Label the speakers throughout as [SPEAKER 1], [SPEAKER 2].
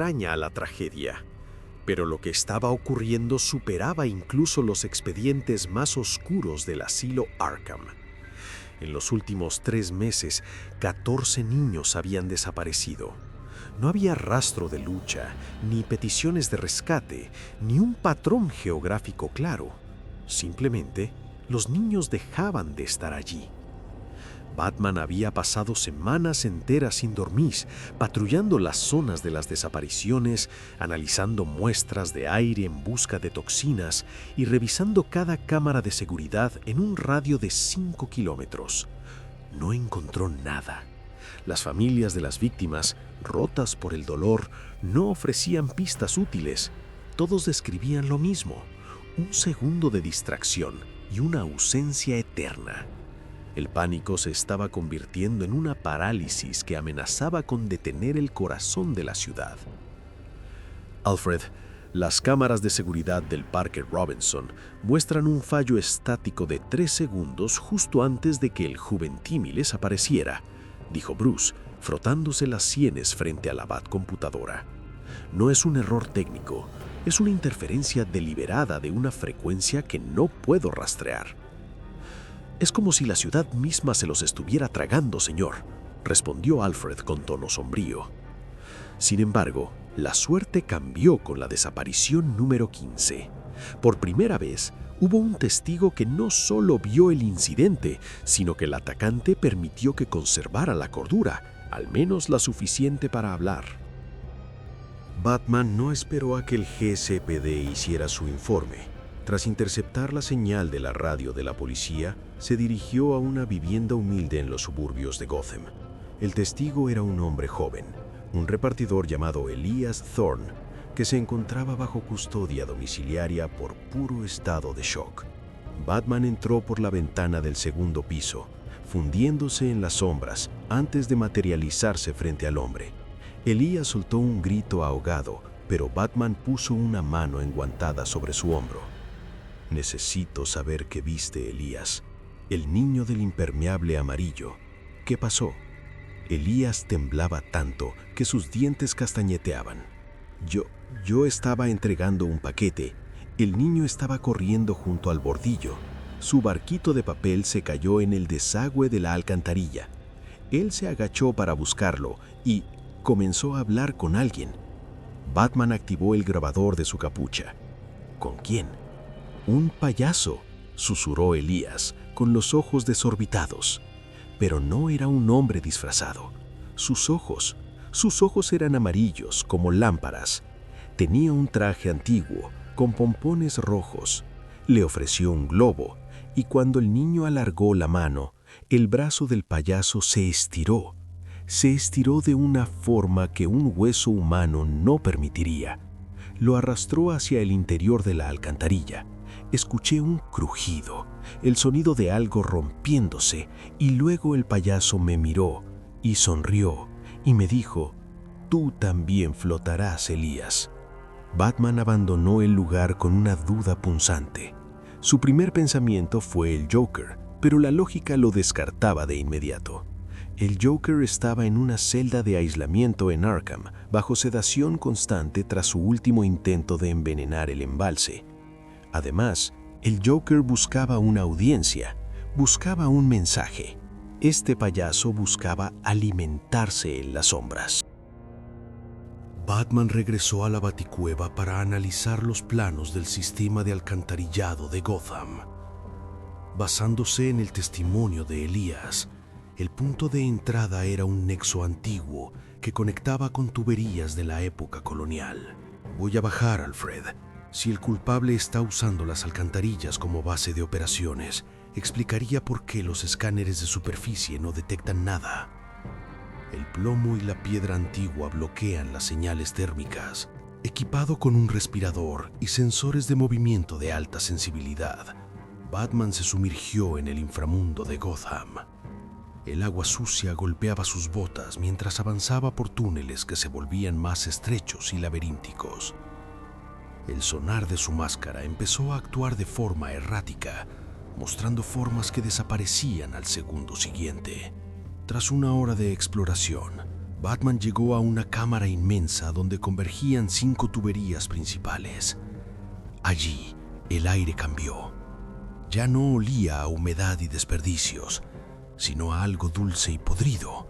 [SPEAKER 1] extraña a la tragedia. Pero lo que estaba ocurriendo superaba incluso los expedientes más oscuros del asilo Arkham. En los últimos 3 meses, 14 niños habían desaparecido. No había rastro de lucha, ni peticiones de rescate, ni un patrón geográfico claro. Simplemente, los niños dejaban de estar allí. Batman había pasado semanas enteras sin dormir, patrullando las zonas de las desapariciones, analizando muestras de aire en busca de toxinas y revisando cada cámara de seguridad en un radio de 5 kilómetros. No encontró nada. Las familias de las víctimas, rotas por el dolor, no ofrecían pistas útiles. Todos describían lo mismo: un segundo de distracción y una ausencia eterna. El pánico se estaba convirtiendo en una parálisis que amenazaba con detener el corazón de la ciudad. Alfred, las cámaras de seguridad del Parque Robinson muestran un fallo estático de 3 segundos justo antes de que el Juventímiles apareciera, dijo Bruce, frotándose las sienes frente a la Batcomputadora. No es un error técnico, es una interferencia deliberada de una frecuencia que no puedo rastrear. Es como si la ciudad misma se los estuviera tragando, señor, respondió Alfred con tono sombrío. Sin embargo, la suerte cambió con la desaparición número 15. Por primera vez, hubo un testigo que no solo vio el incidente, sino que el atacante permitió que conservara la cordura, al menos la suficiente para hablar.
[SPEAKER 2] Batman no esperó a que el GCPD hiciera su informe. Tras interceptar la señal de la radio de la policía, se dirigió a una vivienda humilde en los suburbios de Gotham. El testigo era un hombre joven, un repartidor llamado Elias Thorne, que se encontraba bajo custodia domiciliaria por puro estado de shock. Batman entró por la ventana del segundo piso, fundiéndose en las sombras antes de materializarse frente al hombre. Elias soltó un grito ahogado, pero Batman puso una mano enguantada sobre su hombro. «Necesito saber qué viste, Elías. El niño del impermeable amarillo. ¿Qué pasó?» Elías temblaba tanto que sus dientes castañeteaban. Yo estaba entregando un paquete. El niño estaba corriendo junto al bordillo. Su barquito de papel se cayó en el desagüe de la alcantarilla. Él se agachó para buscarlo y comenzó a hablar con alguien. Batman activó el grabador de su capucha. ¿Con quién? «Un payaso», susurró Elías, con los ojos desorbitados. Pero no era un hombre disfrazado. Sus ojos eran amarillos como lámparas. Tenía un traje antiguo, con pompones rojos. Le ofreció un globo, y cuando el niño alargó la mano, el brazo del payaso se estiró. Se estiró de una forma que un hueso humano no permitiría. Lo arrastró hacia el interior de la alcantarilla. Escuché un crujido, el sonido de algo rompiéndose, y luego el payaso me miró y sonrió y me dijo: «Tú también flotarás, Elías». Batman abandonó el lugar con una duda punzante. Su primer pensamiento fue el Joker, pero la lógica lo descartaba de inmediato. El Joker estaba en una celda de aislamiento en Arkham, bajo sedación constante tras su último intento de envenenar el embalse. Además, el Joker buscaba una audiencia, buscaba un mensaje. Este payaso buscaba alimentarse en las sombras. Batman regresó a la Baticueva para analizar los planos del sistema de alcantarillado de Gotham. Basándose en el testimonio de Elías, el punto de entrada era un nexo antiguo que conectaba con tuberías de la época colonial. «Voy a bajar, Alfred. Si el culpable está usando las alcantarillas como base de operaciones, explicaría por qué los escáneres de superficie no detectan nada. El plomo y la piedra antigua bloquean las señales térmicas. Equipado con un respirador y sensores de movimiento de alta sensibilidad, Batman se sumergió en el inframundo de Gotham. El agua sucia golpeaba sus botas mientras avanzaba por túneles que se volvían más estrechos y laberínticos. El sonar de su máscara empezó a actuar de forma errática, mostrando formas que desaparecían al segundo siguiente. Tras una hora de exploración, Batman llegó a una cámara inmensa donde convergían 5 tuberías principales. Allí, el aire cambió. Ya no olía a humedad y desperdicios, sino a algo dulce y podrido,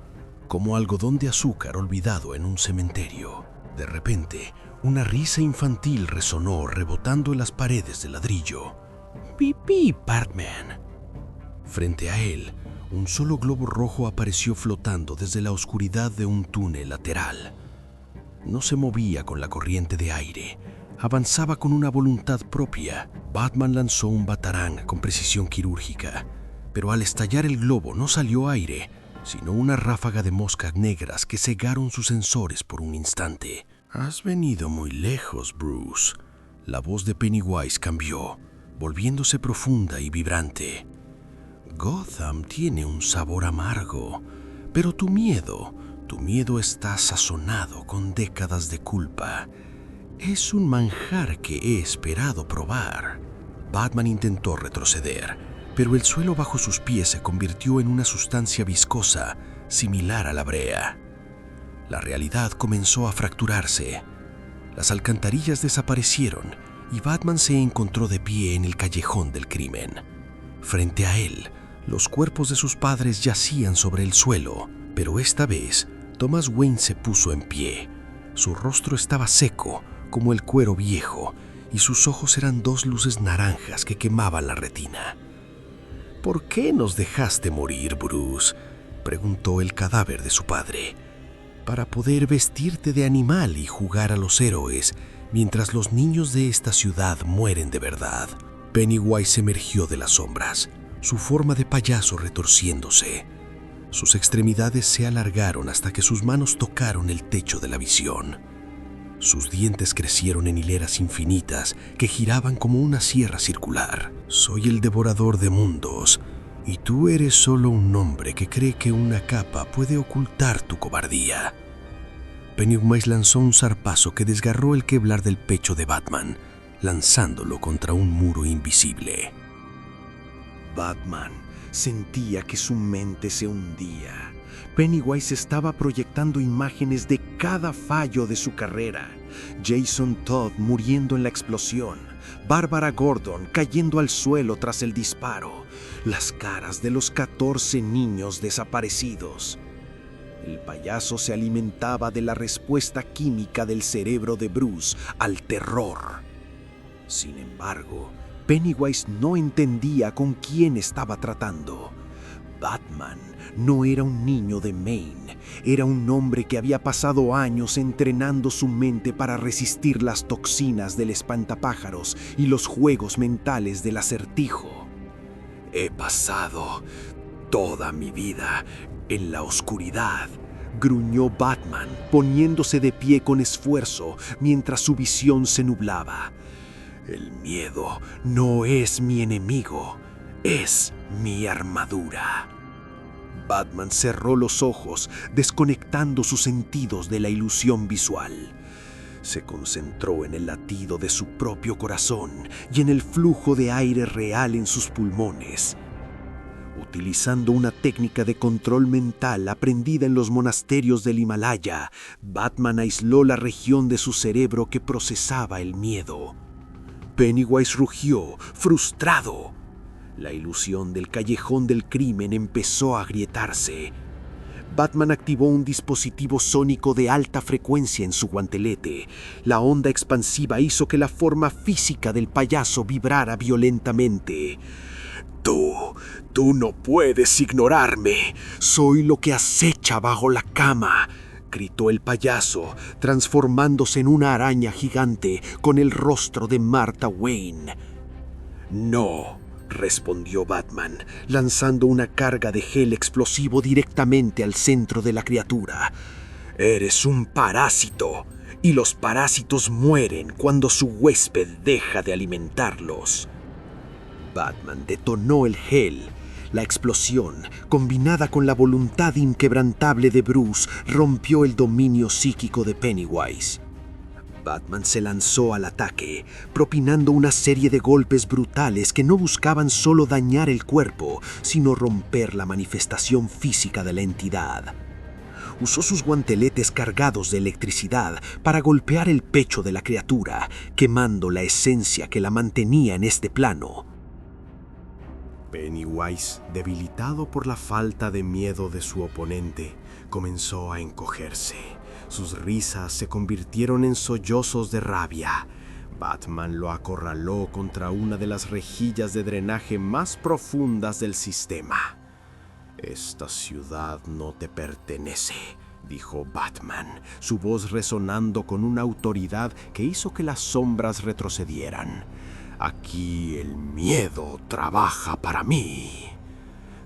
[SPEAKER 2] como algodón de azúcar olvidado en un cementerio. De repente, una risa infantil resonó rebotando en las paredes de ladrillo. ¡Pipí, Batman! Frente a él, un solo globo rojo apareció flotando desde la oscuridad de un túnel lateral. No se movía con la corriente de aire, avanzaba con una voluntad propia. Batman lanzó un batarán con precisión quirúrgica, pero al estallar el globo no salió aire, sino una ráfaga de moscas negras que cegaron sus sensores por un instante. «Has venido muy lejos, Bruce». La voz de Pennywise cambió, volviéndose profunda y vibrante. «Gotham tiene un sabor amargo, pero tu miedo está sazonado con décadas de culpa. Es un manjar que he esperado probar». Batman intentó retroceder, pero el suelo bajo sus pies se convirtió en una sustancia viscosa, similar a la brea. La realidad comenzó a fracturarse. Las alcantarillas desaparecieron y Batman se encontró de pie en el callejón del crimen. Frente a él, los cuerpos de sus padres yacían sobre el suelo, pero esta vez Thomas Wayne se puso en pie. Su rostro estaba seco, como el cuero viejo, y sus ojos eran 2 luces naranjas que quemaban la retina. «¿Por qué nos dejaste morir, Bruce?», preguntó el cadáver de su padre. «Para poder vestirte de animal y jugar a los héroes, mientras los niños de esta ciudad mueren de verdad». Pennywise emergió de las sombras, su forma de payaso retorciéndose. Sus extremidades se alargaron hasta que sus manos tocaron el techo de la visión. Sus dientes crecieron en hileras infinitas que giraban como una sierra circular. «Soy el devorador de mundos, y tú eres solo un hombre que cree que una capa puede ocultar tu cobardía». Pennywise lanzó un zarpazo que desgarró el Kevlar del pecho de Batman, lanzándolo contra un muro invisible.
[SPEAKER 1] Batman sentía que su mente se hundía. Pennywise estaba proyectando imágenes de cada fallo de su carrera. Jason Todd muriendo en la explosión, Bárbara Gordon cayendo al suelo tras el disparo, las caras de los 14 niños desaparecidos. El payaso se alimentaba de la respuesta química del cerebro de Bruce al terror. Sin embargo, Pennywise no entendía con quién estaba tratando. Batman no era un niño de Maine, era un hombre que había pasado años entrenando su mente para resistir las toxinas del espantapájaros y los juegos mentales del acertijo. «He pasado toda mi vida en la oscuridad», gruñó Batman, poniéndose de pie con esfuerzo mientras su visión se nublaba. «El miedo no es mi enemigo, es mi armadura». Batman cerró los ojos, desconectando sus sentidos de la ilusión visual. Se concentró en el latido de su propio corazón y en el flujo de aire real en sus pulmones. Utilizando una técnica de control mental aprendida en los monasterios del Himalaya, Batman aisló la región de su cerebro que procesaba el miedo. Pennywise rugió, frustrado. La ilusión del callejón del crimen empezó a agrietarse. Batman activó un dispositivo sónico de alta frecuencia en su guantelete. La onda expansiva hizo que la forma física del payaso vibrara violentamente. Tú no puedes ignorarme. Soy lo que acecha bajo la cama», gritó el payaso, transformándose en una araña gigante con el rostro de Martha Wayne. «No», respondió Batman, lanzando una carga de gel explosivo directamente al centro de la criatura. «Eres un parásito, y los parásitos mueren cuando su huésped deja de alimentarlos». Batman detonó el gel. La explosión, combinada con la voluntad inquebrantable de Bruce, rompió el dominio psíquico de Pennywise. Batman se lanzó al ataque, propinando una serie de golpes brutales que no buscaban solo dañar el cuerpo, sino romper la manifestación física de la entidad.
[SPEAKER 3] Usó sus guanteletes cargados de electricidad para golpear el pecho de la criatura, quemando la esencia que la mantenía en este plano.
[SPEAKER 2] Pennywise, debilitado por la falta de miedo de su oponente, comenzó a encogerse. Sus risas se convirtieron en sollozos de rabia. Batman lo acorraló contra una de las rejillas de drenaje más profundas del sistema. «Esta ciudad no te pertenece», dijo Batman, su voz resonando con una autoridad que hizo que las sombras retrocedieran. «Aquí el miedo trabaja para mí».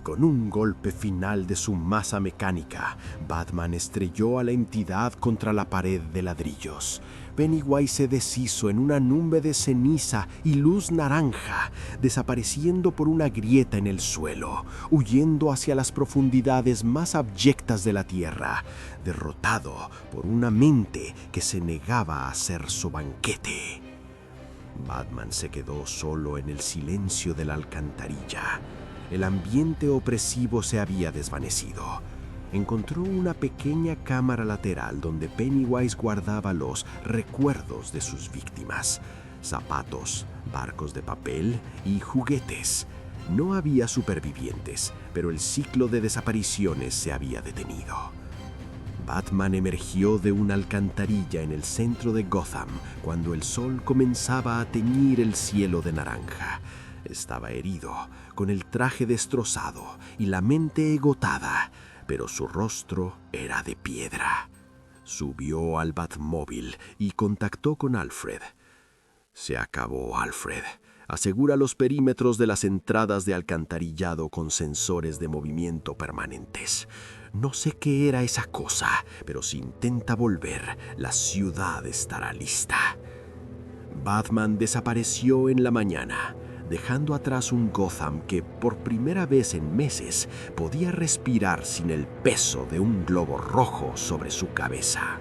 [SPEAKER 2] Con un golpe final de su masa mecánica, Batman estrelló a la entidad contra la pared de ladrillos. Pennywise se deshizo en una nube de ceniza y luz naranja, desapareciendo por una grieta en el suelo, huyendo hacia las profundidades más abyectas de la tierra, derrotado por una mente que se negaba a hacer su banquete. Batman se quedó solo en el silencio de la alcantarilla. El ambiente opresivo se había desvanecido. Encontró una pequeña cámara lateral donde Pennywise guardaba los recuerdos de sus víctimas: zapatos, barcos de papel y juguetes. No había supervivientes, pero el ciclo de desapariciones se había detenido. Batman emergió de una alcantarilla en el centro de Gotham cuando el sol comenzaba a teñir el cielo de naranja. Estaba herido, con el traje destrozado y la mente agotada, pero su rostro era de piedra. Subió al Batmóvil y contactó con Alfred. «Se acabó, Alfred. Asegura los perímetros de las entradas de alcantarillado con sensores de movimiento permanentes. No sé qué era esa cosa, pero si intenta volver, la ciudad estará lista». Batman desapareció en la mañana, dejando atrás un Gotham que, por primera vez en meses, podía respirar sin el peso de un globo rojo sobre su cabeza.